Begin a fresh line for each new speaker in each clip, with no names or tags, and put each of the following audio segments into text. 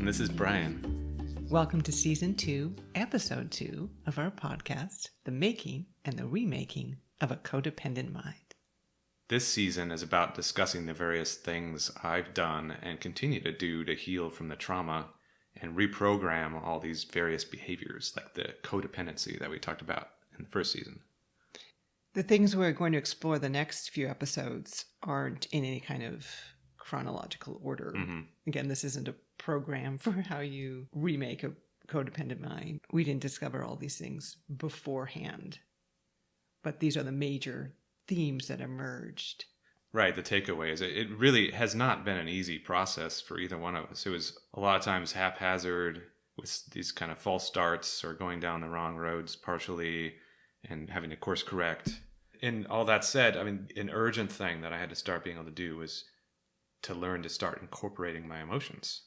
And this is Brian.
Welcome to Season 2, Episode 2 of our podcast, The Making and the Remaking of a Codependent Mind.
This season is about discussing the various things I've done and continue to do to heal from the trauma and reprogram all these various behaviors, like the codependency that we talked about in the first season.
The things we're going to explore the next few episodes aren't in any kind of chronological order. Mm-hmm. Again, this isn't a program for how you remake a codependent mind. We didn't discover all these things beforehand, but these are the major themes that emerged.
Right, the takeaways. It really has not been an easy process for either one of us. It was a lot of times haphazard with these kind of false starts or going down the wrong roads partially and having to course correct. And all that said, I mean, an urgent thing that I had to start being able to do was to learn to start incorporating my emotions,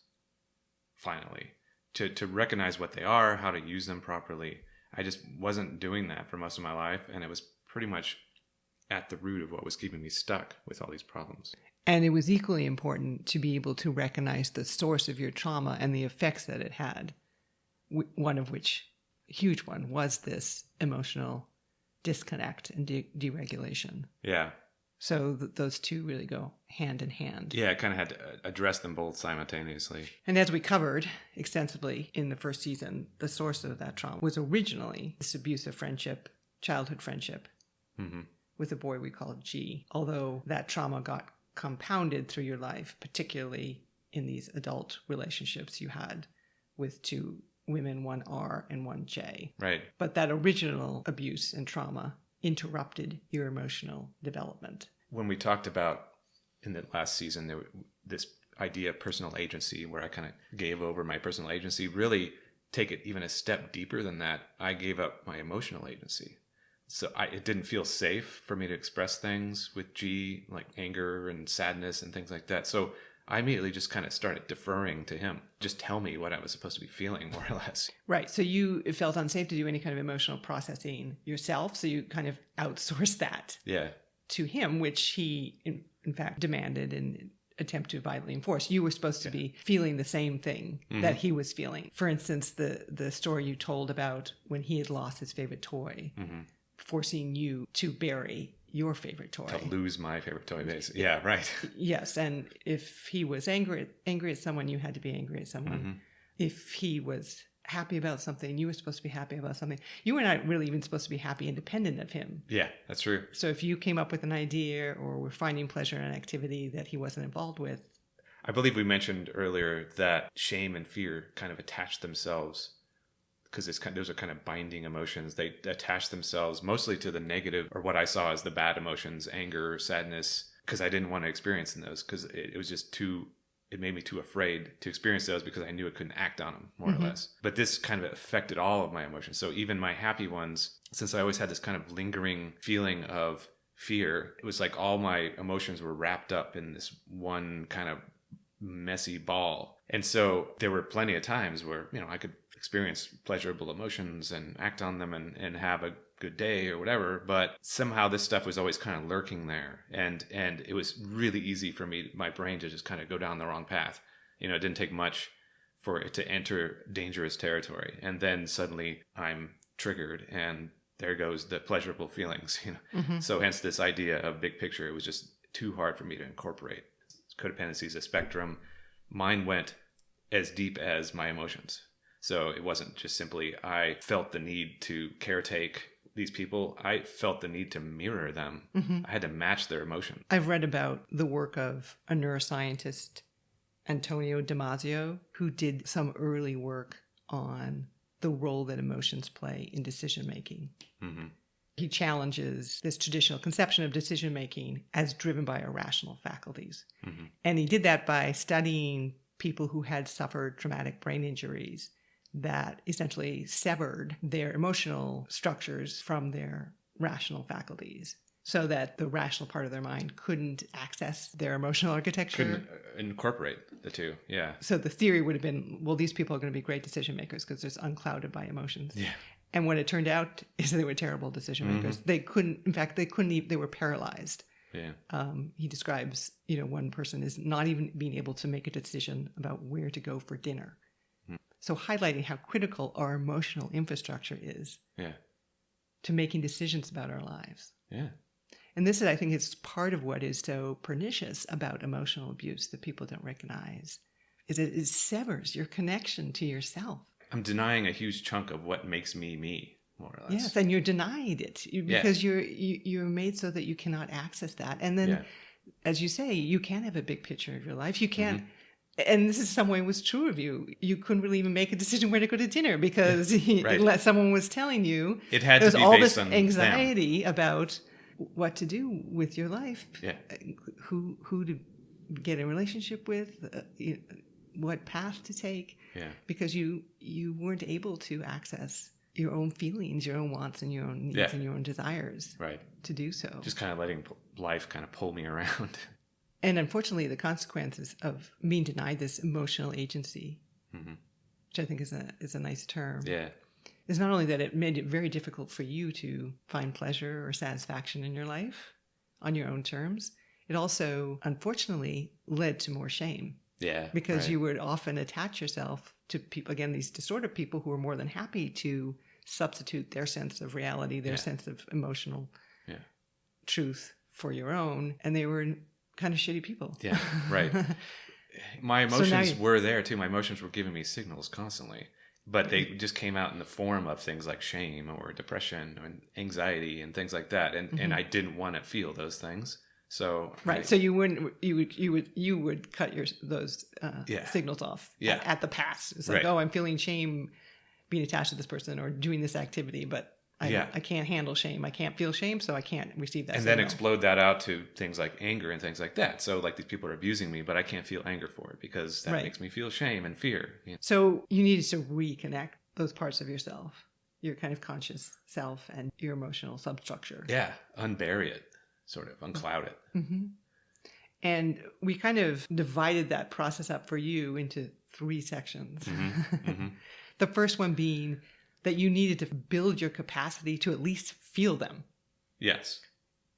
finally. To recognize what they are, how to use them properly. I just wasn't doing that for most of my life, and it was pretty much at the root of what was keeping me stuck with all these problems.
And it was equally important to be able to recognize the source of your trauma and the effects that it had, one of which, a huge one, was this emotional disconnect and deregulation.
Yeah.
So those two really go hand in hand.
Yeah, I kind of had to address them both simultaneously.
And as we covered extensively in the first season, the source of that trauma was originally this abusive friendship, childhood friendship, with a boy we called G. Although that trauma got compounded through your life, particularly in these adult relationships you had with two women, one R and one J.
Right.
But that original abuse and trauma interrupted your emotional development.
When we talked about in the last season, this idea of personal agency, where I kind of gave over my personal agency, really take it even a step deeper than that. I gave up my emotional agency. So it didn't feel safe for me to express things with G, like anger and sadness and things like that. So I immediately just kind of started deferring to him. Just tell me what I was supposed to be feeling, more or less.
Right. So you felt unsafe to do any kind of emotional processing yourself. So you kind of outsourced that to him, which he, in fact, demanded and attempt to violently enforce. You were supposed to be feeling the same thing that he was feeling. For instance, the story you told about when he had lost his favorite toy, forcing you to bury your favorite toy.
To lose my favorite toy, basically. Yeah, right.
Yes, and if he was angry at someone, you had to be angry at someone. If he was happy about something, you were supposed to be happy about something. You were not really even supposed to be happy independent of him.
Yeah, that's true.
So if you came up with an idea or were finding pleasure in an activity that he wasn't involved with.
I believe we mentioned earlier that shame and fear kind of attach themselves, because those are kind of binding emotions. They attach themselves mostly to the negative, or what I saw as the bad emotions, anger, sadness, because I didn't want to experience those, because it was just it made me too afraid to experience those because I knew I couldn't act on them, more or less. But this kind of affected all of my emotions. So even my happy ones, since I always had this kind of lingering feeling of fear, it was like all my emotions were wrapped up in this one kind of messy ball. And so there were plenty of times where, I could experience pleasurable emotions and act on them and have a good day or whatever, but somehow this stuff was always kind of lurking there, and it was really easy for my brain to just kind of go down the wrong path. It didn't take much for it to enter dangerous territory, and then suddenly I'm triggered and there goes the pleasurable feelings. So hence this idea of big picture. It was just too hard for me to incorporate. Codependency is a spectrum. Mine went as deep as my emotions. So it wasn't just simply I felt the need to caretake these people. I felt the need to mirror them. I had to match their emotion.
I've read about the work of a neuroscientist, Antonio Damasio, who did some early work on the role that emotions play in decision-making. He challenges this traditional conception of decision-making as driven by our rational faculties. And he did that by studying people who had suffered traumatic brain injuries that essentially severed their emotional structures from their rational faculties, so that the rational part of their mind couldn't access their emotional architecture.
Couldn't incorporate the two, yeah.
So the theory would have been, well, these people are going to be great decision makers because they're unclouded by emotions.
Yeah.
And what it turned out is they were terrible decision makers. They were paralyzed.
Yeah.
He describes, one person is not even being able to make a decision about where to go for dinner So highlighting how critical our emotional infrastructure is
Yeah.
to making decisions about our lives.
Yeah.
And this is, I think, is part of what is so pernicious about emotional abuse that people don't recognize, is that it severs your connection to yourself.
I'm denying a huge chunk of what makes me me, more or less.
Yes, and you're denied it because you're made so that you cannot access that. And then, as you say, you can't have a big picture of your life. You can't. And this is some way was true of you. You couldn't really even make a decision where to go to dinner because unless someone was telling you,
it had
there's
to be
all
based
this
on
anxiety about what to do with your life, who to get a relationship with, what path to take, because you weren't able to access your own feelings, your own wants, and your own needs and your own desires, to do so.
Just kind of letting life kind of pull me around.
And unfortunately, the consequences of being denied this emotional agency, which I think is a nice term, is not only that it made it very difficult for you to find pleasure or satisfaction in your life on your own terms, it also, unfortunately, led to more shame.
Yeah.
Because you would often attach yourself to people, again, these disordered people who are more than happy to substitute their sense of reality, their sense of emotional truth for your own. And they were kind of shitty people. Yeah, right.
My emotions were there too. My emotions were giving me signals constantly, but they just came out in the form of things like shame or depression and anxiety and things like that. And I didn't want to feel those things. So
so you would cut those signals off at the pass. It's like, oh, I'm feeling shame being attached to this person or doing this activity, but I can't handle shame. I can't feel shame, so I can't receive that.
And
signal.
Then explode that out to things like anger and things like that. So like these people are abusing me, but I can't feel anger for it because that makes me feel shame and fear. You know?
So you needed to reconnect those parts of yourself, your kind of conscious self and your emotional substructure.
Yeah, unbury it, sort of uncloud it.
Mm-hmm. And we kind of divided that process up for you into 3 sections. The first one being that you needed to build your capacity to at least feel them.
Yes.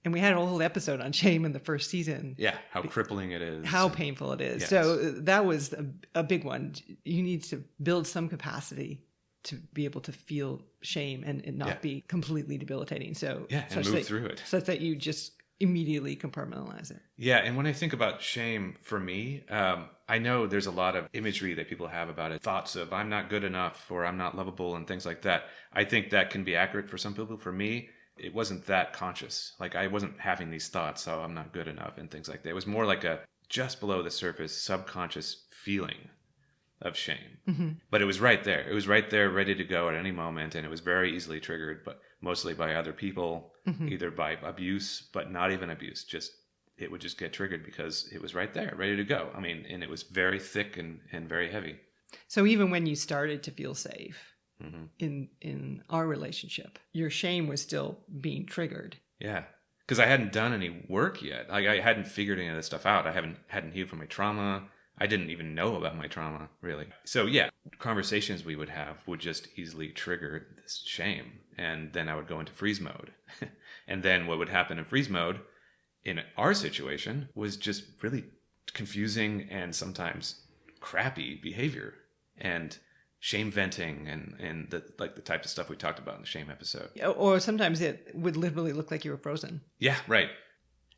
And we had a whole episode on shame in the first season.
Yeah, how crippling it is.
How painful it is. Yes. So that was a big one. You need to build some capacity to be able to feel shame and not be completely debilitating. So
and move through it.
Such that you just immediately compartmentalize it.
Yeah, and when I think about shame, for me, I know there's a lot of imagery that people have about it. Thoughts of I'm not good enough or I'm not lovable and things like that. I think that can be accurate for some people. For me, it wasn't that conscious. Like I wasn't having these thoughts, oh, I'm not good enough and things like that. It was more like a just below the surface subconscious feeling of shame. But it was right there. It was right there ready to go at any moment. And it was very easily triggered, but mostly by other people, either by abuse, but not even abuse. Just it would just get triggered because it was right there, ready to go. I mean, and it was very thick and very heavy.
So even when you started to feel safe in our relationship, your shame was still being triggered.
Yeah. Because I hadn't done any work yet. I hadn't figured any of this stuff out. I hadn't healed from my trauma. I didn't even know about my trauma, really. So conversations we would have would just easily trigger this shame. And then I would go into freeze mode. And then what would happen in freeze mode in our situation was just really confusing and sometimes crappy behavior and shame venting and the type of stuff we talked about in the shame episode.
Or sometimes it would literally look like you were frozen.
Yeah, right.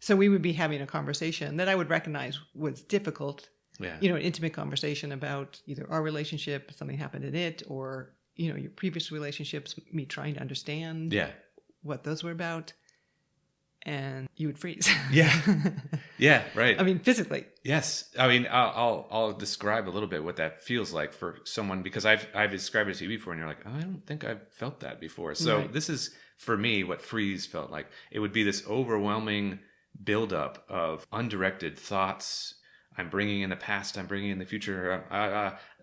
So we would be having a conversation that I would recognize was difficult.
Yeah.
An intimate conversation about either our relationship, something happened in it, or, your previous relationships, me trying to understand what those were about. And you would freeze.
Yeah. Yeah, right.
I mean, physically.
Yes. I mean, I'll describe a little bit what that feels like for someone, because I've described it to you before and you're like, oh, I don't think I've felt that before. So this is, for me, what freeze felt like. It would be this overwhelming buildup of undirected thoughts. I'm bringing in the past, I'm bringing in the future.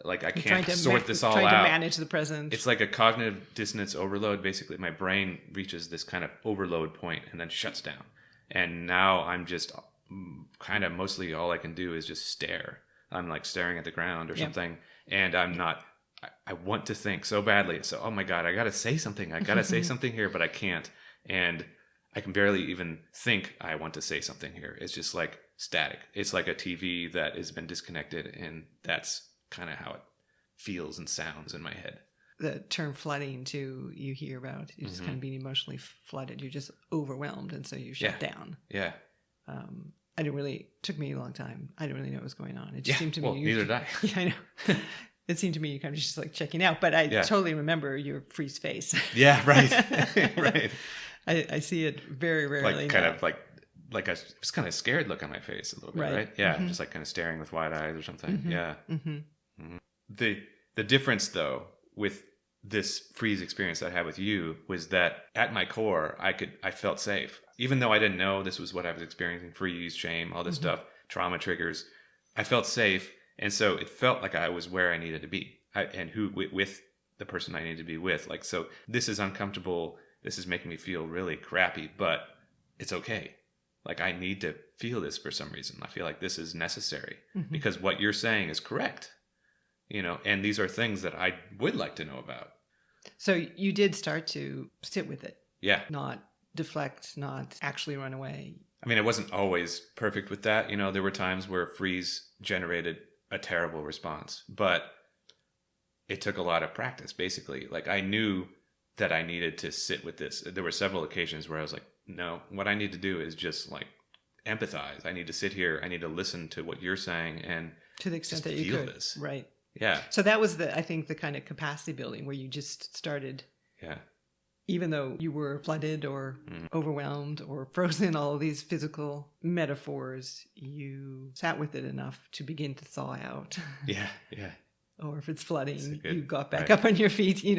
Like I can't sort this all out.
Trying to manage the present.
It's like a cognitive dissonance overload. Basically, my brain reaches this kind of overload point and then shuts down. And now I'm just kind of mostly all I can do is just stare. I'm like staring at the ground or something. And I'm not, I want to think so badly. So, oh my God, I got to say something. I got to say something here, but I can't. And I can barely even think I want to say something here. It's just like static. It's like a TV that has been disconnected, and that's kind of how it feels and sounds in my head.
The term flooding too, you hear about. You're just kind of being emotionally flooded. You're just overwhelmed, and so you shut down.
Yeah.
Took me a long time. I didn't really know what was going on. It just seemed to me.
Neither did I.
Yeah, I know. It seemed to me you kind of just like checking out, but I totally remember your freeze face.
Yeah, right. Right.
I see it very rarely.
Like kind of like I was kind of scared look on my face a little bit, right? Yeah, just like kind of staring with wide eyes or something. Yeah. The difference though with this freeze experience I had with you was that at my core, I felt safe. Even though I didn't know this was what I was experiencing, freeze, shame, all this stuff, trauma triggers, I felt safe. And so it felt like I was where I needed to be with the person I needed to be with. Like, so this is uncomfortable. This is making me feel really crappy, but it's okay. Like, I need to feel this for some reason. I feel like this is necessary because what you're saying is correct. And these are things that I would like to know about.
So you did start to sit with it.
Yeah.
Not deflect, not actually run away.
I mean, it wasn't always perfect with that. There were times where freeze generated a terrible response, but it took a lot of practice, basically. Like, I knew that I needed to sit with this. There were several occasions where I was like, no, what I need to do is just like empathize. I need to sit here. I need to listen to what you're saying and
to the extent that you could. This. Right.
Yeah.
So that was I think the kind of capacity building where you just started.
Yeah.
Even though you were flooded or overwhelmed or frozen, all of these physical metaphors, you sat with it enough to begin to thaw out.
Yeah. Yeah.
Or if it's flooding, you got back up on your feet. You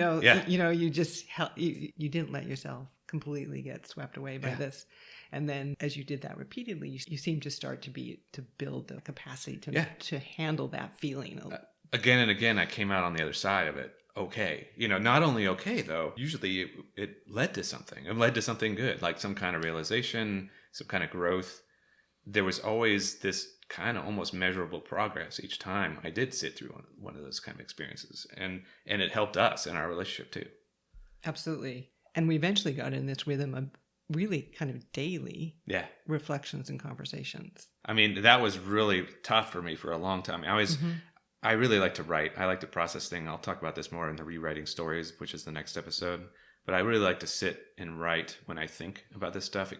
just you didn't let yourself completely get swept away by this. And then as you did that repeatedly, you seemed to start to build the capacity to handle that feeling.
Again and again, I came out on the other side of it. Okay. Not only okay though, usually it led to something. It led to something good, like some kind of realization, some kind of growth. There was always this kind of almost measurable progress each time I did sit through one of those kind of experiences. And it helped us in our relationship too.
Absolutely. And we eventually got in this rhythm of really kind of daily reflections and conversations. I
mean, that was really tough for me for a long time. I really like to write. I like to process things. I'll talk about this more in the rewriting stories, which is the next episode. But I really like to sit and write when I think about this stuff.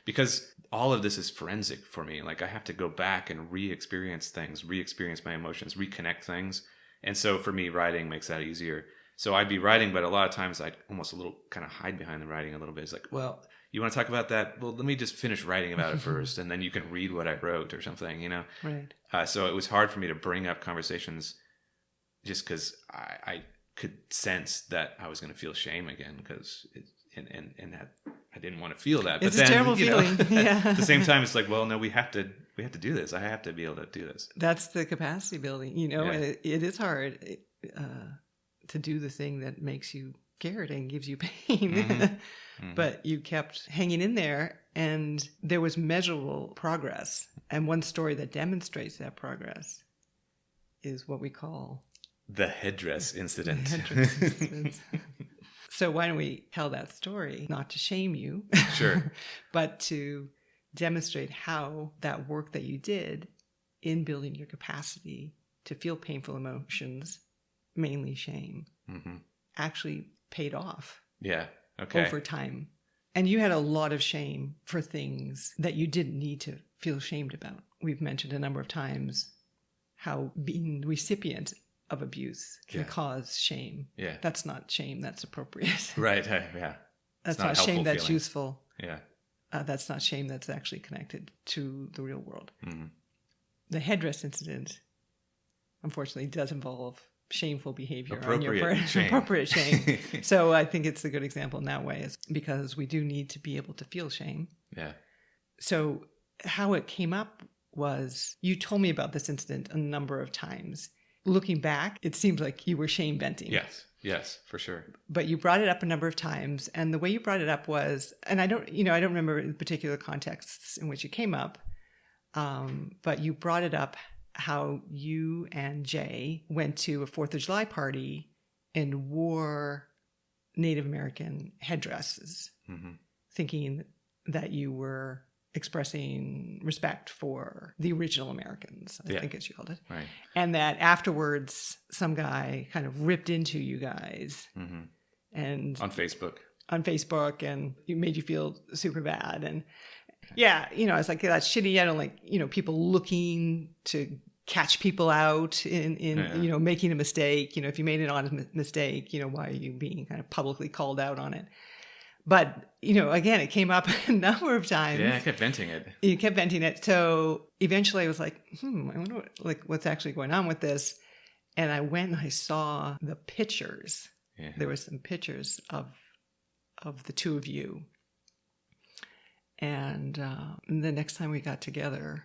Because all of this is forensic for me. Like, I have to go back and re-experience things, re-experience my emotions, reconnect things. And so for me, writing makes that easier. So I'd be writing, but a lot of times I'd almost a little kind of hide behind the writing a little bit. It's like, well, you want to talk about that? Well, let me just finish writing about it first, and then you can read what I wrote or something,
Right.
So it was hard for me to bring up conversations just because I could sense that I was going to feel shame again because and that I didn't want to feel that.
It's
but
a terrible feeling.
At the same time, it's like, well, no, we have to do this. I have to be able to do this.
That's the capacity building. It is hard to do the thing that makes you scared and gives you pain. But you kept hanging in there, and there was measurable progress. And one story that demonstrates that progress is what we call
the headdress incident.
So why don't we tell that story, not to shame you,
sure,
but to demonstrate how that work that you did in building your capacity to feel painful emotions, mainly shame, actually paid off.
Yeah. Okay.
Over time. And you had a lot of shame for things that you didn't need to feel ashamed about. We've mentioned a number of times how being the recipient of abuse can cause shame.
Yeah.
That's not shame that's appropriate.
Right. Yeah.
That's not shame that's useful.
Yeah.
That's not shame that's actually connected to the real world. The headdress incident, unfortunately, does involve shameful behavior on your part. Appropriate shame. So I think it's a good example in that way, is because we do need to be able to feel shame.
Yeah.
So how it came up was you told me about this incident a number of times. Looking back, it seems like you were shame venting.
Yes, for sure.
But you brought it up a number of times, and the way you brought it up was, and I don't remember the particular contexts in which it came up, but you brought it up how you and Jay went to a 4th of July party and wore Native American headdresses, thinking that you were expressing respect for the original Americans, I think as you called it.
Right.
And that afterwards, some guy kind of ripped into you guys and
on Facebook,
and it made you feel super bad. And yeah, I was like, that's shitty. I don't like, people looking to catch people out in making a mistake. If you made an honest mistake, why are you being kind of publicly called out on it? But, again, it came up a number of times.
Yeah, I kept venting it.
You kept venting it. So eventually I was like, I wonder what's actually going on with this. And I went and I saw the pictures. Yeah. There were some pictures of the two of you. And the next time we got together,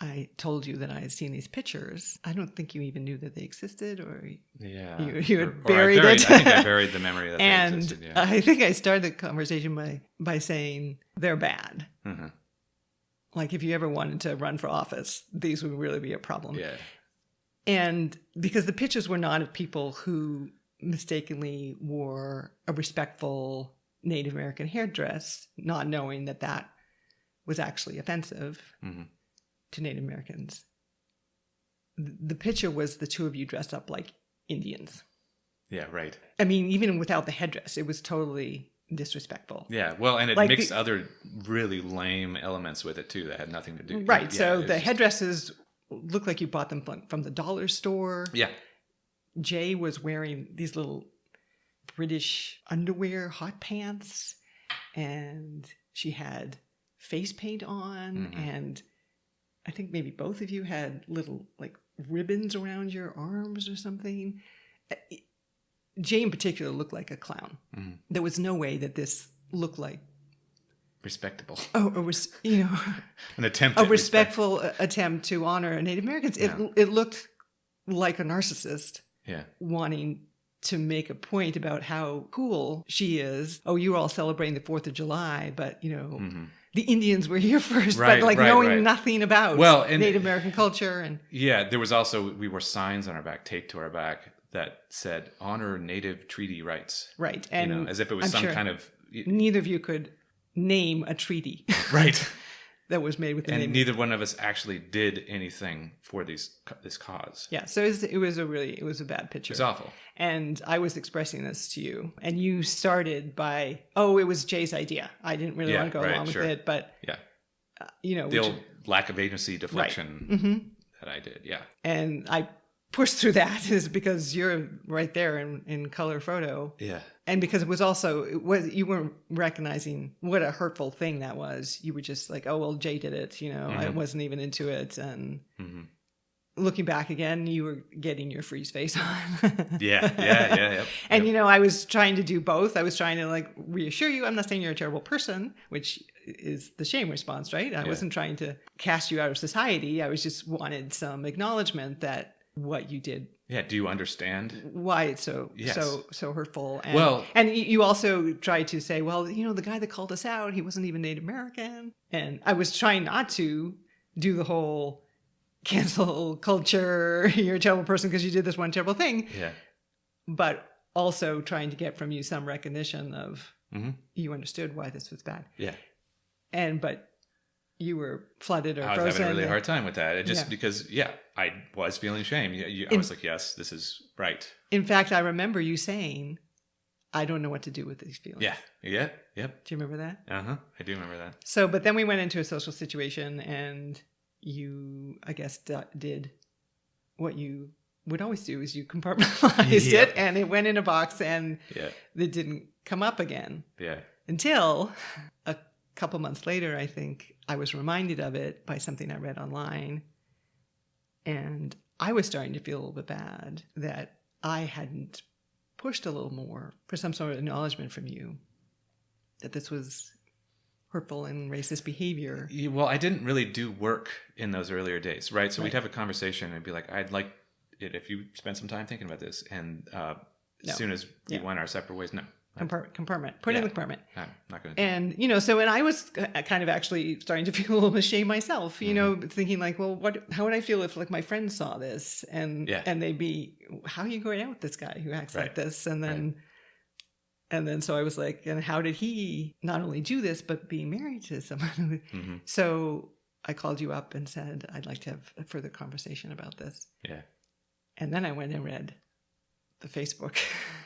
I told you that I had seen these pictures. I don't think you even knew that they existed, or you had buried it.
I think I buried the memory that they existed. Yeah.
I think I started the conversation by saying they're bad. Mm-hmm. Like if you ever wanted to run for office, these would really be a problem.
Yeah.
And because the pictures were not of people who mistakenly wore a respectful Native American hairdress, not knowing that was actually offensive to Native Americans. The picture was the two of you dressed up like Indians.
Yeah, right.
I mean, even without the headdress, it was totally disrespectful.
Yeah, well, and it mixed other really lame elements with it too that had nothing to do.
Right, so the headdresses looked like you bought them from the dollar store.
Yeah.
Jay was wearing these little British underwear, hot pants, and she had face paint on, and I think maybe both of you had little like ribbons around your arms or something. Jay in particular looked like a clown. There was no way that this looked like
respectable.
An
attempt.
A respectful attempt to honor Native Americans. It looked like a narcissist.
Yeah.
Wanting to make a point about how cool she is. Oh, you were all celebrating the 4th of July, but the Indians were here first, but knowing nothing about Native American culture. And
yeah, there was also, we wore signs on our back, taped to our back, that said, honor Native treaty rights.
Right. And
as if it was kind of...
Neither of you could name a treaty.
Right.
That was made with the
name.
And
neither one of us actually did anything for this cause.
Yeah, so it was a bad picture.
It's awful.
And I was expressing this to you, and you started by, it was Jay's idea. I didn't really want to go along with it, but
the old lack of agency deflection that I did. Yeah,
and I pushed through that is because you're right there in color photo.
Yeah.
And because it was also, you weren't recognizing what a hurtful thing that was. You were just like, oh, well, Jay did it. I wasn't even into it. And looking back again, you were getting your freeze face on.
Yeah.
And, I was trying to do both. I was trying to reassure you. I'm not saying you're a terrible person, which is the shame response, right? I wasn't trying to cast you out of society. I was just wanted some acknowledgement that what you did.
Yeah. Do you understand
why it's so hurtful? And you also tried to say, well, the guy that called us out, he wasn't even Native American. And I was trying not to do the whole cancel culture. You're a terrible person because you did this one terrible thing.
Yeah.
But also trying to get from you some recognition of you understood why this was bad.
Yeah.
But you were flooded or
frozen. I was having a really hard time with that. It just because, I was feeling shame. I was like, yes, this is right.
In fact, I remember you saying, I don't know what to do with these feelings.
Yeah. Yep.
Do you remember that?
I do remember that.
So, but then we went into a social situation and you, I guess, did what you would always do is you compartmentalized it and it went in a box and it didn't come up again.
Yeah.
Until a couple months later, I think I was reminded of it by something I read online. And I was starting to feel a little bit bad that I hadn't pushed a little more for some sort of acknowledgement from you that this was hurtful and racist behavior.
Well, I didn't really do work in those earlier days, right? So we'd have a conversation and be like, I'd like it if you spend some time thinking about this. And as soon as we went our separate ways, no.
Compartment. Put in the compartment.
I'm not going to.
And, so, and I was kind of actually starting to feel a little ashamed myself, thinking like, well, how would I feel if my friends saw this and they'd be, how are you going out with this guy who acts like this? And then And then so I was like, and how did he not only do this, but be married to someone who...
Mm-hmm.
So I called you up and said, I'd like to have a further conversation about this.
Yeah.
And then I went and read the Facebook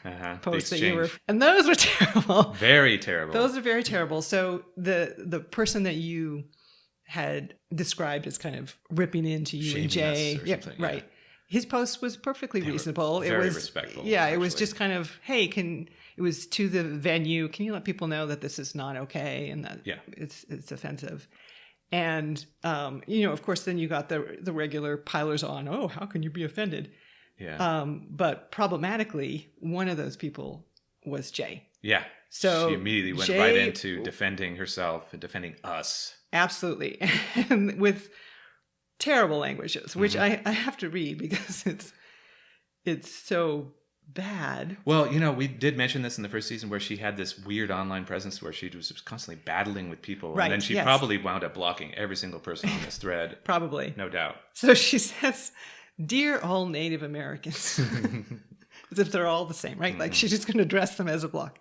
The
posts that
exchange.
you were... And those were terrible.
Very terrible.
Those are very terrible. So the person that you had described as kind of ripping into you
Shaming
and Jay...
us or something,
right.
yeah.
His post was perfectly reasonable.
Very
it was
respectful.
Yeah,
actually.
it was just kind of, hey, it was to the venue. Can you let people know that this is not okay and that it's offensive? And of course, then you got the regular pilers on. Oh, how can you be offended?
Yeah.
But problematically, one of those people was Jay.
Yeah.
So
she immediately went right into defending herself and defending us.
Absolutely, and with terrible languages, which I have to read because it's so bad.
Well, we did mention this in the first season where she had this weird online presence where she was constantly battling with people.
Right,
and then she probably wound up blocking every single person on this thread.
Probably.
No doubt.
So she says, "Dear all Native Americans," as if they're all the same, right? Like she's just going to address them as a block.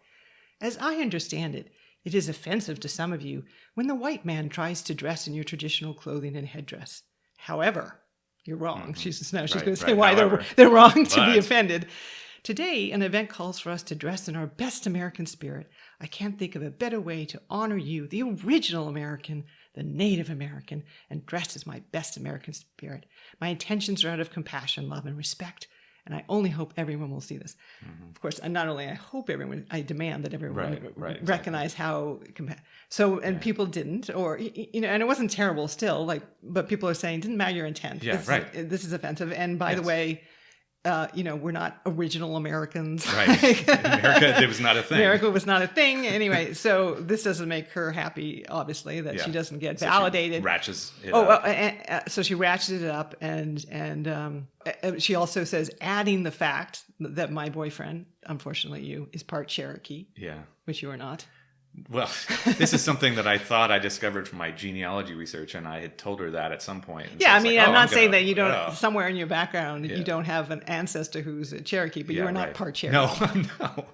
As I understand it, it is offensive to some of you when the white man tries to dress in your traditional clothing and headdress. However, you're wrong. She's going to say why they're wrong to be offended. Today, an event calls for us to dress in our best American spirit. I can't think of a better way to honor you, the original American, the Native American, and dress as my best American spirit. My intentions are out of compassion, love, and respect, and I only hope everyone will see this. Of course, and not only I hope everyone, I demand that everyone recognize how... people didn't, or, and it wasn't terrible still, but people are saying, didn't matter your intent.
Yeah,
This is offensive. And by the way... we're not original Americans.
Right. America, it was not a thing.
America was not a thing. Anyway, so this doesn't make her happy, obviously, that she doesn't get validated.
She ratchets it up.
So she ratcheted it up, and she also says, adding the fact that my boyfriend, unfortunately you, is part Cherokee.
Yeah.
Which you are not.
Well, this is something that I thought I discovered from my genealogy research, and I had told her that at some point. And
yeah, so I'm not saying that you don't, somewhere in your background, you don't have an ancestor who's a Cherokee, but you are not part Cherokee.
No.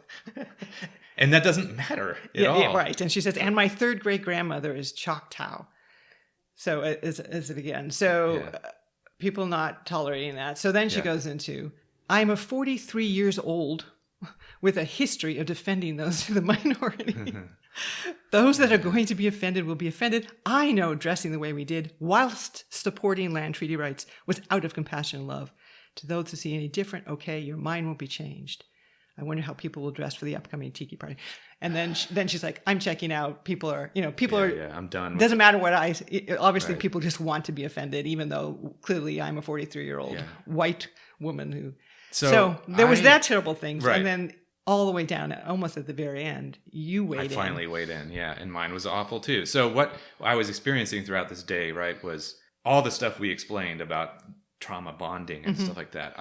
And that doesn't matter at all.
Yeah, right. And she says, and my third great grandmother is Choctaw. So as it again. So people not tolerating that. So then she goes into, I'm a 43 years old with a history of defending those of the minority. Those that are going to be offended will be offended. I know dressing the way we did, whilst supporting land treaty rights, was out of compassion and love. To those who see any different, okay, your mind won't be changed. I wonder how people will dress for the upcoming tiki party. And then she's like, I'm checking out. People are,
I'm done.
Doesn't matter what obviously people just want to be offended, even though clearly I'm a 43-year-old white woman who... So there was that terrible thing.
Right.
And then all the way down, almost at the very end, you weighed in.
I finally weighed in, and mine was awful too. So what I was experiencing throughout this day, right, was all the stuff we explained about trauma bonding and stuff like that.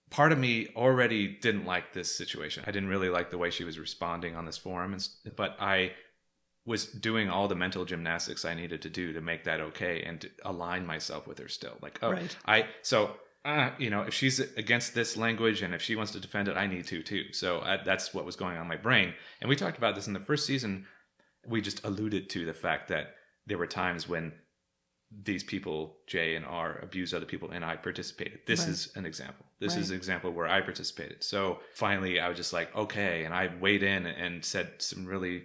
Part of me already didn't like this situation. I didn't really like the way she was responding on this forum, but I was doing all the mental gymnastics I needed to do to make that okay and to align myself with her still. If she's against this language and if she wants to defend it, I need to too. So that's what was going on in my brain. And we talked about this in the first season. We just alluded to the fact that there were times when these people, J and R, abused other people and I participated. This is an example. This is an example where I participated. So finally I was just like, okay. And I weighed in and said some really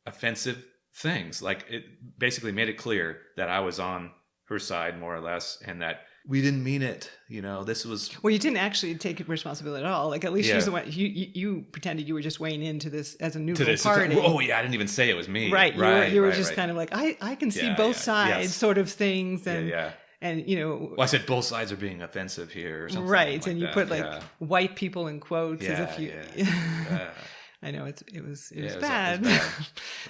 offensive things. Like it basically made it clear that I was on her side more or less and that we didn't mean it. This was... Well,
you didn't actually take responsibility at all. Like, at least she's the one... You pretended you were just weighing into this as a neutral party.
Oh, yeah, I didn't even say it was me.
Right. You were just kind of like, I can see both sides sort of things. And, and
Well, I said both sides are being offensive here or something.
Right.
Like
and you put white people in quotes as if you... I know, it was bad.
Right.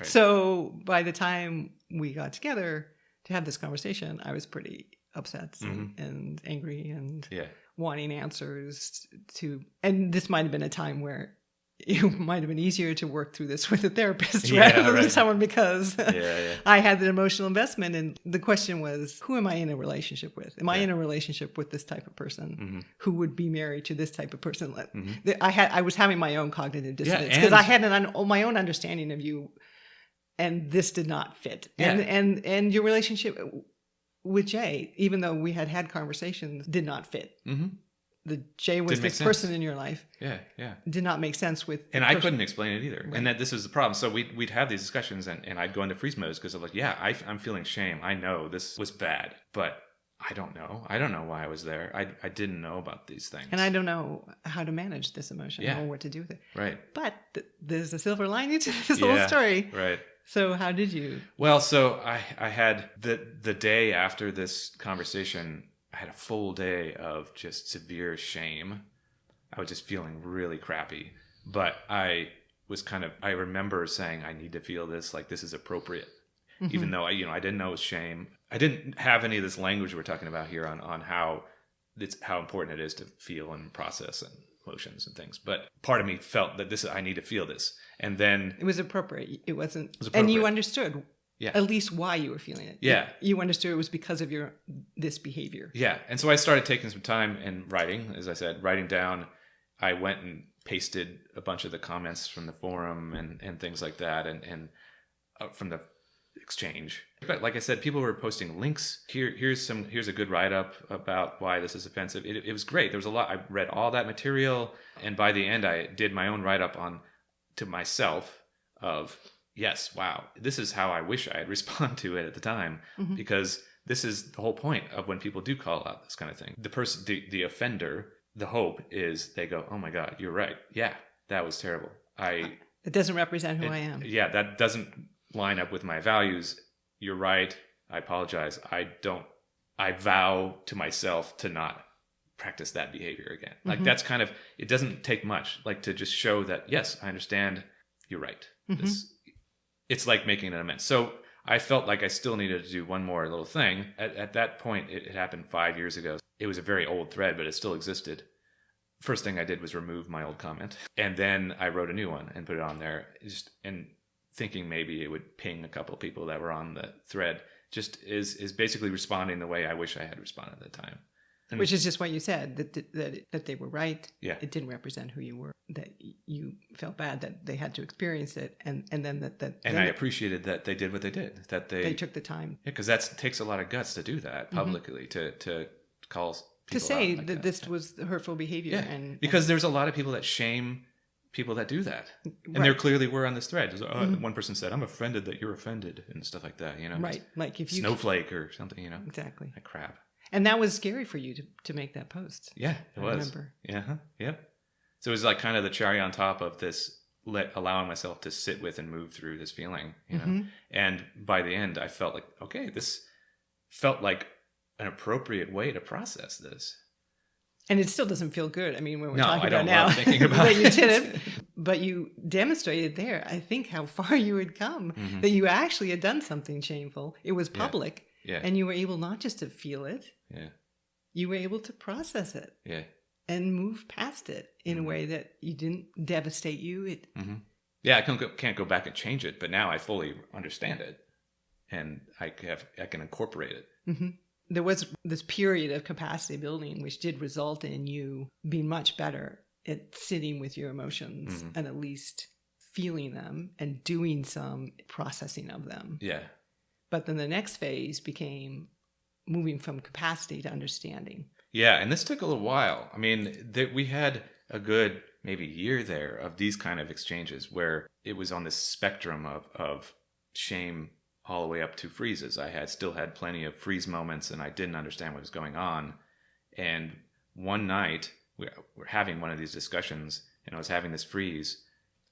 So by the time we got together to have this conversation, I was pretty... upset and angry and wanting answers to, and this might have been a time where it might have been easier to work through this with a therapist
Yeah,
rather than
right.
someone, because
Yeah.
I had the emotional investment. And the question was, who am I in a relationship with? Am I in a relationship with this type of person who would be married to this type of person? I was having my own cognitive dissonance because I had my own understanding of you, and this did not fit.
Yeah.
And your relationship with Jay, even though we had conversations, did not fit. The Jay was this person in your life.
Yeah.
Did not make sense with.
And I couldn't explain it either. Right. And that this was the problem. So we'd have these discussions, and I'd go into freeze modes because I'm like, I'm feeling shame. I know this was bad, but I don't know. I don't know why I was there. I didn't know about these things.
And I don't know how to manage this emotion or what to do with it.
Right.
But there's a silver lining to this whole story.
Right.
So how did you?
Well, so I had the day after this conversation, I had a full day of just severe shame. I was just feeling really crappy. But I remember saying, I need to feel this, like this is appropriate. Even though I didn't know it was shame. I didn't have any of this language we're talking about here on how important it is to feel and process and emotions and things. But part of me felt that I need to feel this. And then
it was appropriate. It was appropriate.
And
you understood at least why you were feeling it.
Yeah.
You understood it was because of this behavior.
Yeah. And so I started taking some time and writing, as I said, writing down. I went and pasted a bunch of the comments from the forum and things like that and from the exchange. But like I said, people were posting links. Here's a good write-up about why this is offensive. It was great. There was a lot. I read all that material, and by the end I did my own write-up to myself of, yes, wow, this is how I wish I had responded to it at the time, because this is the whole point of when people do call out this kind of thing. The person, the offender, the hope is they go, oh my God, you're right. Yeah, that was terrible.
It doesn't represent who I am.
Yeah, that doesn't line up with my values. You're right. I apologize. I vow to myself to not practice that behavior again. Like that's kind of, it doesn't take much, like to just show that, yes, I understand. You're right. It's like making an amends. So I felt like I still needed to do one more little thing. At that point, it happened 5 years ago. It was a very old thread, but it still existed. First thing I did was remove my old comment. And then I wrote a new one and put it on there, and thinking maybe it would ping a couple of people that were on the thread. Just is basically responding the way I wish I had responded at the time. And
which is just what you said, that they were right.
Yeah.
It didn't represent who you were, that you felt bad that they had to experience it. And then that.
And I appreciated that they did what they did, that they
took the time.
Yeah. Cause that takes a lot of guts to do that publicly, to call people
to say
out like
that this was hurtful behavior.
Yeah.
And
because there's a lot of people that shame people that do that. And there clearly were on this thread. One person said, I'm offended that you're offended and stuff like that,
Right. Like if you
snowflake or something,
Exactly.
Like crap.
And that was scary for you to make that post.
Yeah, it was.
Remember.
Yeah. Yep. So it was like kind of the cherry on top of this, allowing myself to sit with and move through this feeling, And by the end, I felt like, okay, this felt like an appropriate way to process this.
And it still doesn't feel good. I mean, when we're
No,
talking
I
about
don't
now,
love thinking about
that you
it.
did it, but you demonstrated there, I think, how far you had come, that you actually had done something shameful. It was public, and you were able not just to feel it, you were able to process it, and move past it in a way that you didn't devastate you.
Yeah, I can't go back and change it, but now I fully understand it, and I can incorporate it.
There was this period of capacity building, which did result in you being much better at sitting with your emotions and at least feeling them and doing some processing of them.
Yeah.
But then the next phase became moving from capacity to understanding.
Yeah, and this took a little while. I mean, we had a good maybe year there of these kind of exchanges where it was on this spectrum of shame all the way up to freezes. I still had plenty of freeze moments, and I didn't understand what was going on. And one night, we're having one of these discussions, and I was having this freeze,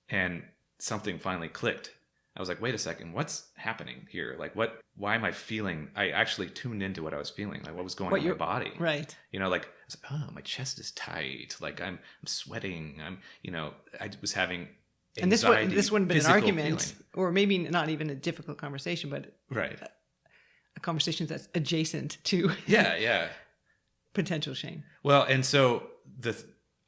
and something finally clicked. I was like, wait a second, what's happening here? Like, why am I feeling? I actually tuned into what I was feeling, like what was going on in my body.
Right.
Like, I was like, oh, my chest is tight. Like, I'm sweating. I was having anxiety.
And this wouldn't have been an argument,
feeling.
or maybe not even a difficult conversation, but
right.
A conversation that's adjacent to
yeah.
potential shame.
Well, and so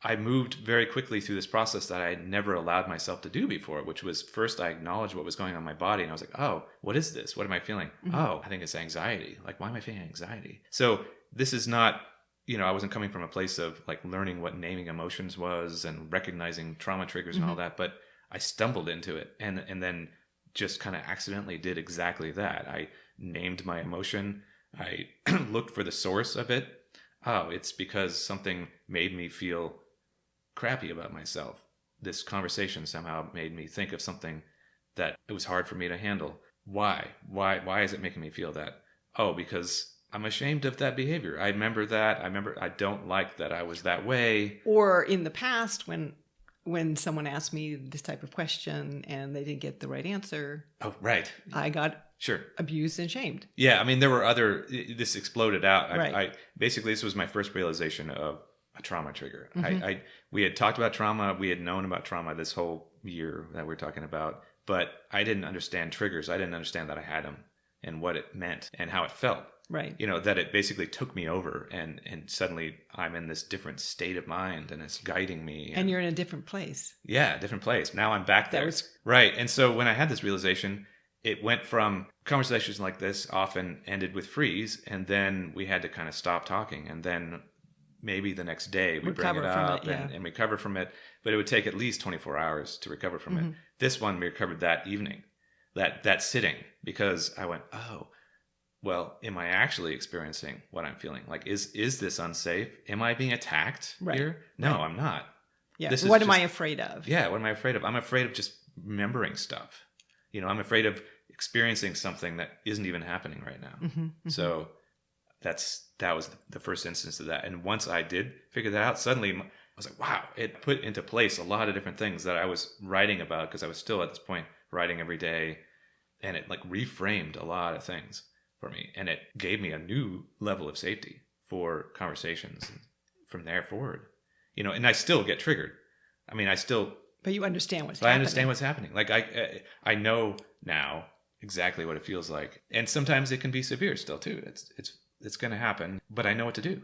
I moved very quickly through this process that I had never allowed myself to do before, which was first I acknowledged what was going on in my body. And I was like, oh, what is this? What am I feeling? Mm-hmm. Oh, I think it's anxiety. Like, why am I feeling anxiety? So this is not, I wasn't coming from a place of like learning what naming emotions was and recognizing trauma triggers and all that, but I stumbled into it and then just kind of accidentally did exactly that. I named my emotion. I looked for the source of it. Oh, it's because something made me feel crappy about myself. This conversation somehow made me think of something that it was hard for me to handle. Why is it making me feel that? Oh, because I'm ashamed of that behavior. I remember I don't like that I was that way.
Or in the past when someone asked me this type of question and they didn't get the right answer.
Oh, right.
I got
sure
abused and shamed.
Yeah, I mean, there were this exploded out.
Right.
Basically, this was my first realization of a trauma trigger.
Mm-hmm.
We had talked about trauma. We had known about trauma this whole year that we're talking about, but I didn't understand triggers. I didn't understand that I had them and what it meant and how it felt.
Right.
That it basically took me over and suddenly I'm in this different state of mind and it's guiding me.
And you're in a different place.
Yeah, different place. Now I'm back there. Right. And so when I had this realization, it went from conversations like this often ended with freeze, and then we had to kind of stop talking, and then maybe the next day we bring it up and recover from it, but it would take at least 24 hours to recover from it. This one we recovered that evening, that sitting, because I went, oh, well, am I actually experiencing what I'm feeling? Like, is this unsafe? Am I being attacked here? No, I'm not.
Yeah. What am I afraid of?
Yeah, what am I afraid of? I'm afraid of just remembering stuff. I'm afraid of experiencing something that isn't even happening right now. So that was the first instance of that. And once I did figure that out, suddenly I was like, wow, it put into place a lot of different things that I was writing about, because I was still at this point writing every day, and it like reframed a lot of things for me, and it gave me a new level of safety for conversations from there forward. And I still get triggered. I mean,
but you understand what's happening.
I understand what's happening. Like I know now exactly what it feels like, and sometimes it can be severe still too. It's going to happen, but I know what to do.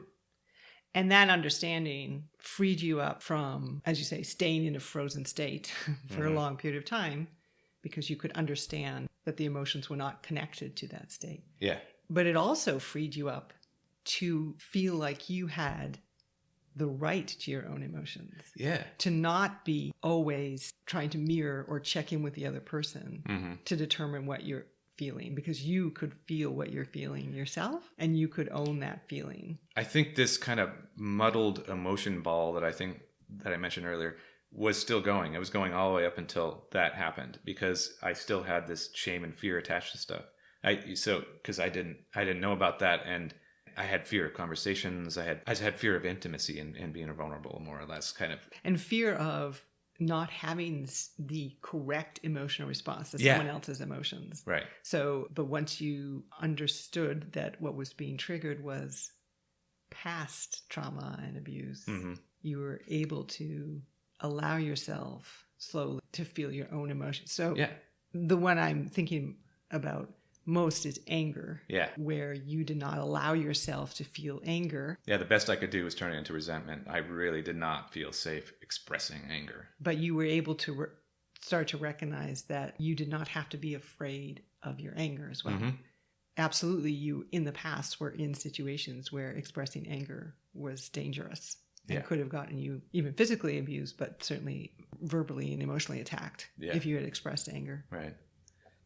And that understanding freed you up from, as you say, staying in a frozen state for a long period of time, because you could understand that the emotions were not connected to that state.
Yeah.
But it also freed you up to feel like you had the right to your own emotions.
Yeah.
To not be always trying to mirror or check in with the other person to determine what you're feeling, because you could feel what you're feeling yourself and you could own that feeling.
I think this kind of muddled emotion ball that I mentioned earlier was still going. It was going all the way up until that happened, because I still had this shame and fear attached to stuff. Because I didn't know about that, and I had fear of conversations. I had fear of intimacy and being vulnerable, more or less, kind of.
And fear of not having the correct emotional response to someone else's emotions.
Right.
So, but once you understood that what was being triggered was past trauma and abuse, you were able to allow yourself slowly to feel your own emotions. So the one I'm thinking about most is anger.
Yeah.
Where you did not allow yourself to feel anger.
Yeah, the best I could do was turn it into resentment. I really did not feel safe expressing anger.
But you were able to start to recognize that you did not have to be afraid of your anger as well. Absolutely, you in the past were in situations where expressing anger was dangerous and could have gotten you even physically abused, but certainly verbally and emotionally attacked if you had expressed anger.
Right.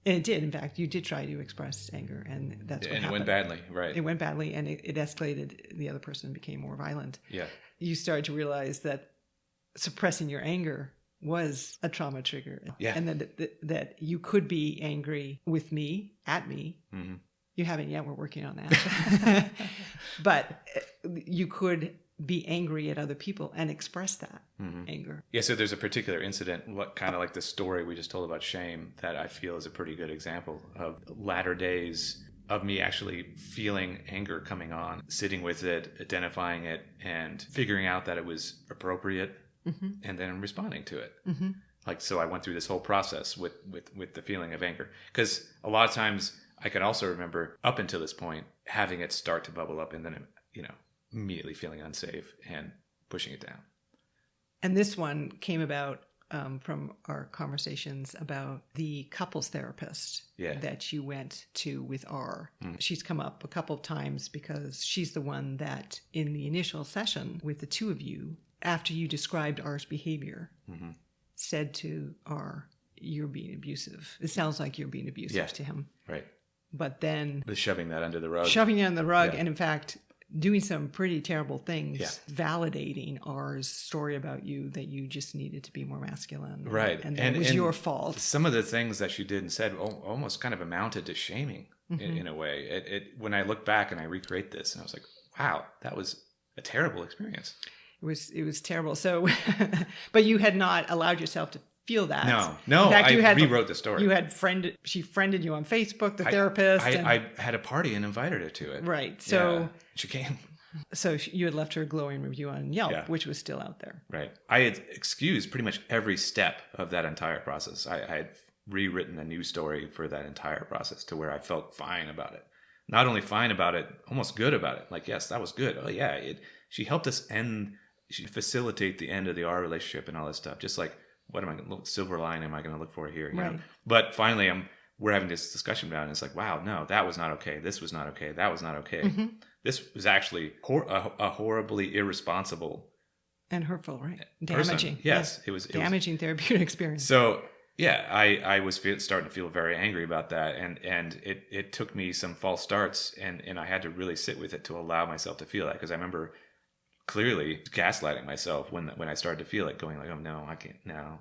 And it did. In fact, you did try to express anger, and that's what happened.
And it went badly, right?
It went badly, and it escalated. The other person became more violent.
Yeah.
You started to realize that suppressing your anger was a trauma trigger.
Yeah.
And that you could be angry with me, at me. You haven't yet. We're working on that. But you could be angry at other people and express that anger.
Yeah, so there's a particular incident, what kind of like the story we just told about shame, that I feel is a pretty good example of latter days of me actually feeling anger coming on, sitting with it, identifying it, and figuring out that it was appropriate, and then responding to it. Like, so I went through this whole process with the feeling of anger. Because a lot of times I can also remember up until this point having it start to bubble up and then, immediately feeling unsafe and pushing it down.
And this one came about from our conversations about the couples therapist that you went to with R. She's come up a couple of times because she's the one that in the initial session with the two of you, after you described R's behavior, said to R, you're being abusive. It sounds like you're being abusive to him.
Right.
But then...
shoving that under the rug.
Shoving it under the rug. And in fact... doing some pretty terrible things, validating R's story about you, that you just needed to be more masculine.
Right.
And it was your fault.
Some of the things that she did and said almost kind of amounted to shaming in a way. When I look back and I recreate this, and I was like, wow, that was a terrible experience.
It was terrible. So, but you had not allowed yourself to feel that.
No. In fact, I rewrote the story.
You had she friended you on Facebook, the therapist.
I had a party and invited her to it.
Right. So
she came.
So you had left her a glowing review on Yelp, which was still out there.
Right. I had excused pretty much every step of that entire process. I had rewritten a new story for that entire process to where I felt fine about it. Not only fine about it, almost good about it. Like, yes, that was good. Oh yeah. She helped us she facilitate the end of the R relationship and all this stuff. Just like, what am I going to look, silver line am I going to look for here? You know? But finally we're having this discussion about it, and it's like, wow, no, that was not okay. This was not okay. That was not okay. This was actually a horribly irresponsible
and hurtful, right?
Damaging. Yes, it was
damaging therapeutic experience.
So yeah, I was starting to feel very angry about that, and it took me some false starts, and I had to really sit with it to allow myself to feel that, because I remember clearly gaslighting myself when I started to feel it, going like, oh no, I can't now.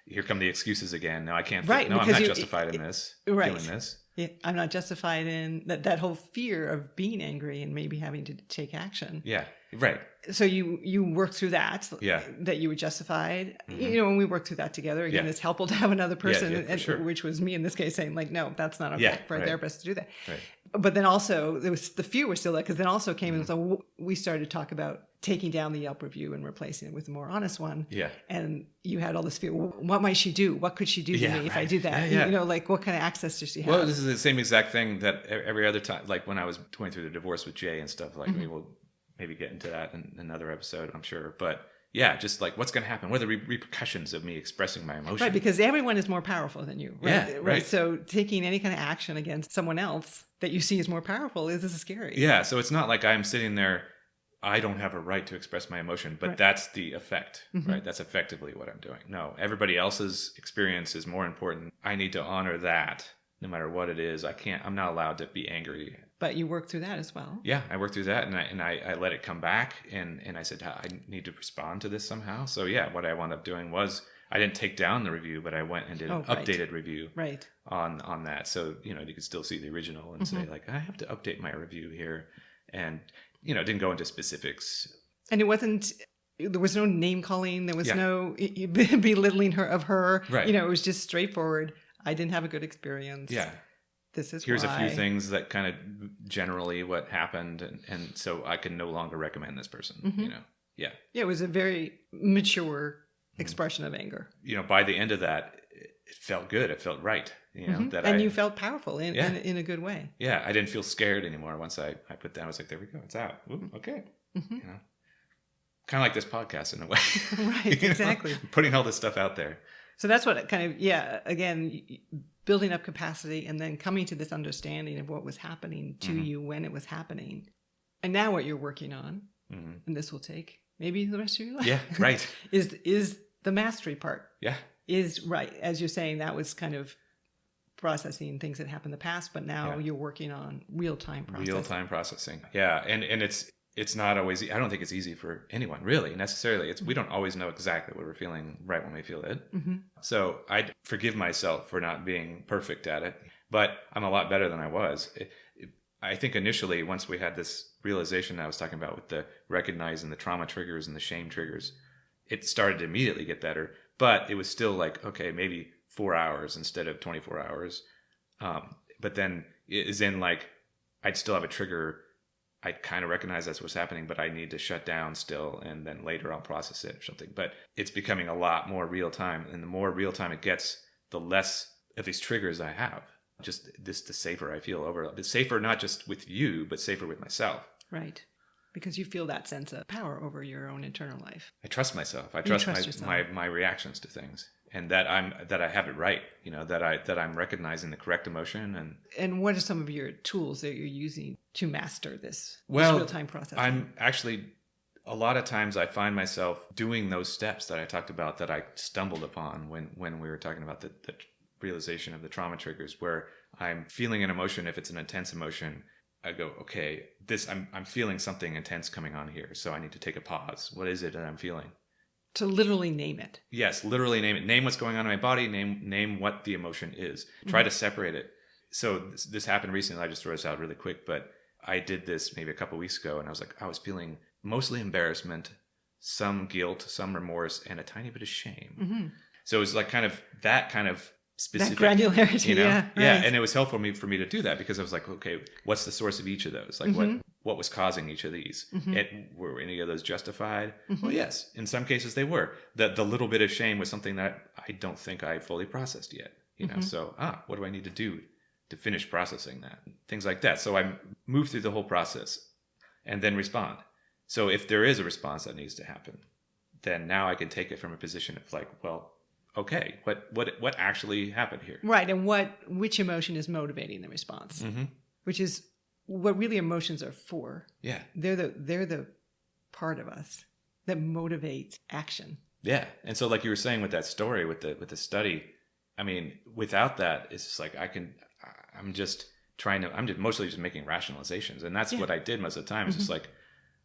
Here come the excuses again. No, I can't.
Right.
No, I'm not justified in this.
Right.
Doing this.
Yeah, I'm not justified in that whole fear of being angry and maybe having to take action.
Yeah. Right.
So you worked through that.
Yeah.
That you were justified. You know, when we worked through that together, again, it's helpful to have another person,
sure.
which was me in this case, saying like, no, that's not okay for a therapist to do that.
Right.
But then also the fear was still there, because then also came and so we started to talk about taking down the Yelp review and replacing it with a more honest one. Yeah. And you had all this fear. Well, what might she do? What could she do to me if I do that? You know, like what kind of access does she have?
Well, this is the same exact thing that every other time, like when I was going through the divorce with Jay and stuff, like we'll maybe get into that in another episode, I'm sure. But yeah, just like what's going to happen? What are the repercussions of me expressing my emotion?
Right, because everyone is more powerful than you. Right?
Yeah, right.
So taking any kind of action against someone else that you see as more powerful is scary.
Yeah, so it's not like I'm sitting there, I don't have a right to express my emotion, but that's the effect, right? That's effectively what I'm doing. No, everybody else's experience is more important. I need to honor that no matter what it is. I'm not allowed to be angry.
But you worked through that as well.
Yeah, I worked through that, and I let it come back, and I said, I need to respond to this somehow. So yeah, what I wound up doing was, I didn't take down the review, but I went and did an updated review on that. So, you could still see the original and say like, I have to update my review here. And, it didn't go into specifics. And
there was no name calling. There was no belittling her. Right. It was just straightforward. I didn't have a good experience. Yeah. Here's
a few things that kind of generally what happened. And so I can no longer recommend this person, Yeah. Yeah.
It was a very mature expression of anger.
By the end of that, it felt good. It felt right.
You felt powerful in a good way.
Yeah, I didn't feel scared anymore. Once I put down, I was like, there we go, it's out. Ooh, okay. Kind of like this podcast in a way.
Right, exactly.
Putting all this stuff out there.
So that's what kind of, again, building up capacity and then coming to this understanding of what was happening to you when it was happening. And now what you're working on, and this will take maybe the rest of your life.
Yeah, right.
is the mastery part.
Yeah.
Is right. As you're saying, that was kind of processing things that happened in the past, but now you're working on real-time processing.
Real-time processing. Yeah. And it's not always, I don't think it's easy for anyone really necessarily. We don't always know exactly what we're feeling right when we feel it. So I forgive myself for not being perfect at it, but I'm a lot better than I was. I think initially, once we had this realization I was talking about with the recognizing the trauma triggers and the shame triggers, it started to immediately get better, but it was still like, okay, maybe 4 hours instead of 24 hours. But then it is in like, I'd still have a trigger. I kind of recognize that's what's happening, but I need to shut down still. And then later I'll process it or something, but it's becoming a lot more real time. And the more real time it gets, the less of these triggers I have. The safer I feel overall. It's safer, not just with you, but safer with myself.
Right. because you feel that sense of power over your own internal life.
I trust myself. I
You
trust
yourself.
my reactions to things, and that I have it right. That I'm recognizing the correct emotion.
And what are some of your tools that you're using to master this real-time processing?
I'm actually, a lot of times I find myself doing those steps that I talked about that I stumbled upon when we were talking about the realization of the trauma triggers, where I'm feeling an emotion. If it's an intense emotion, I go, okay, I'm feeling something intense coming on here, so I need to take a pause. What is it that I'm feeling?
To literally name it.
Yes, literally name it. Name what's going on in my body. Name what the emotion is. Try to separate it. So this happened recently. I just throw this out really quick, but I did this maybe a couple of weeks ago, and I was feeling mostly embarrassment, some guilt, some remorse, and a tiny bit of shame. Mm-hmm. So it was like kind of specific,
that granularity. Yeah, right.
And it was helpful for me to do that, because I was like, okay, what's the source of each of those? Like what was causing each of these? Were any of those justified? Well, yes, in some cases they were. The little bit of shame was something that I don't think I fully processed yet. So what do I need to do to finish processing that? Things like that. So I move through the whole process and then respond. So if there is a response that needs to happen, then now I can take it from a position of like, well, okay, what actually happened here?
Right, and which emotion is motivating the response, which is what really emotions are for.
Yeah,
they're the part of us that motivates action.
Yeah, and so like you were saying with that story with the study, I mean, without that, it's just like I'm just mostly just making rationalizations, and that's what I did most of the time. It's just like,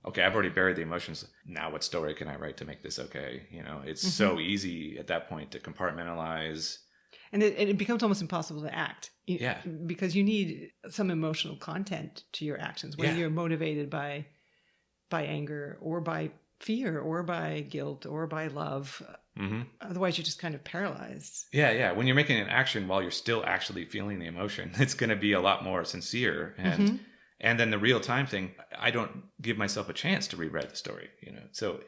okay, I've already buried the emotions. Now what story can I write to make this okay? It's so easy at that point to compartmentalize.
And it becomes almost impossible to act.
Yeah.
Because you need some emotional content to your actions. Whether you're motivated by anger or by fear or by guilt or by love. Otherwise, you're just kind of paralyzed.
Yeah. When you're making an action while you're still actually feeling the emotion, it's going to be a lot more sincere. And then the real time thing, I don't give myself a chance to rewrite the story, So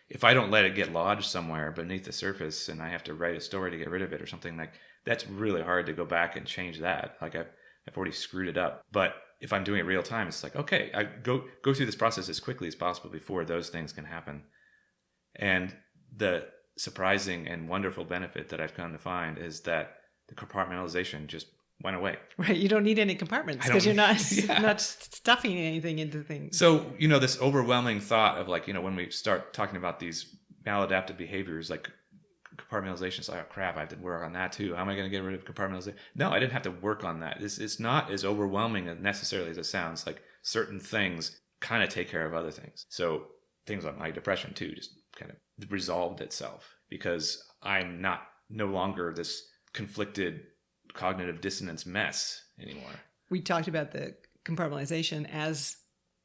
if I don't let it get lodged somewhere beneath the surface and I have to write a story to get rid of it or something, like that's really hard to go back and change that. Like I've already screwed it up. But if I'm doing it real time, it's like, okay, I go through this process as quickly as possible before those things can happen. And the surprising and wonderful benefit that I've come to find is that the compartmentalization just went away.
Right. You don't need any compartments because you're not stuffing anything into things.
So, this overwhelming thought of like, when we start talking about these maladaptive behaviors, like compartmentalization, it's like, oh crap, I have to work on that too. How am I going to get rid of compartmentalization? No, I didn't have to work on that. It's not as overwhelming necessarily as it sounds. Like certain things kind of take care of other things. So things like my depression too, just kind of resolved itself because I'm no longer this conflicted cognitive dissonance mess anymore.
We talked about the compartmentalization as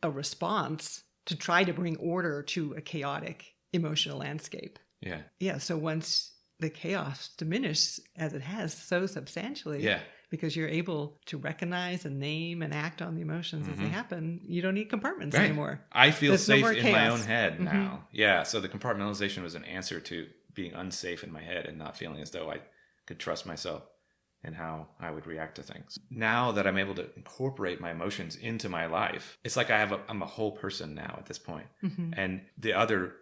a response to try to bring order to a chaotic emotional landscape.
Yeah.
Yeah. So once the chaos diminishes, as it has so substantially, because you're able to recognize and name and act on the emotions as they happen, you don't need compartments anymore.
I feel safe in my own head now. Yeah. So the compartmentalization was an answer to being unsafe in my head and not feeling as though I could trust myself and how I would react to things. Now that I'm able to incorporate my emotions into my life, it's like I'm a whole person now at this point. And the other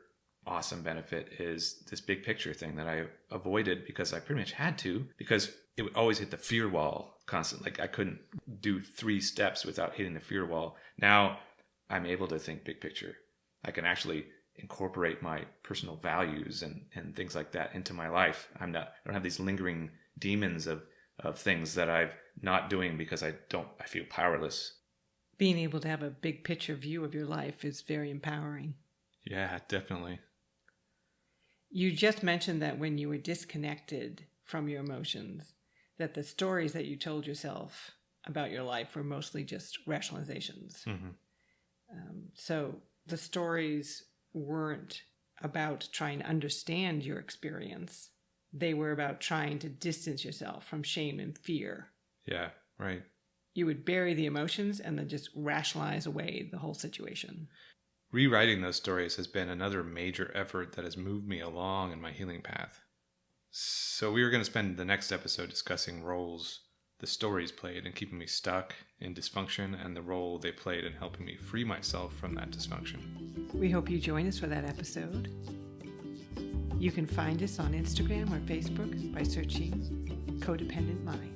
awesome benefit is this big picture thing that I avoided because I pretty much had to, because it would always hit the fear wall constantly. Like I couldn't do 3 steps without hitting the fear wall. Now I'm able to think big picture. I can actually incorporate my personal values and things like that into my life. I don't have these lingering demons of things that I'm not doing because I feel powerless.
Being able to have a big picture view of your life is very empowering.
Yeah, definitely.
You just mentioned that when you were disconnected from your emotions, that the stories that you told yourself about your life were mostly just rationalizations. So the stories weren't about trying to understand your experience. They were about trying to distance yourself from shame and fear.
Yeah, right.
You would bury the emotions and then just rationalize away the whole situation.
Rewriting those stories has been another major effort that has moved me along in my healing path. So we were going to spend the next episode discussing roles the stories played in keeping me stuck in dysfunction and the role they played in helping me free myself from that dysfunction.
We hope you join us for that episode. You can find us on Instagram or Facebook by searching Codependent Mind.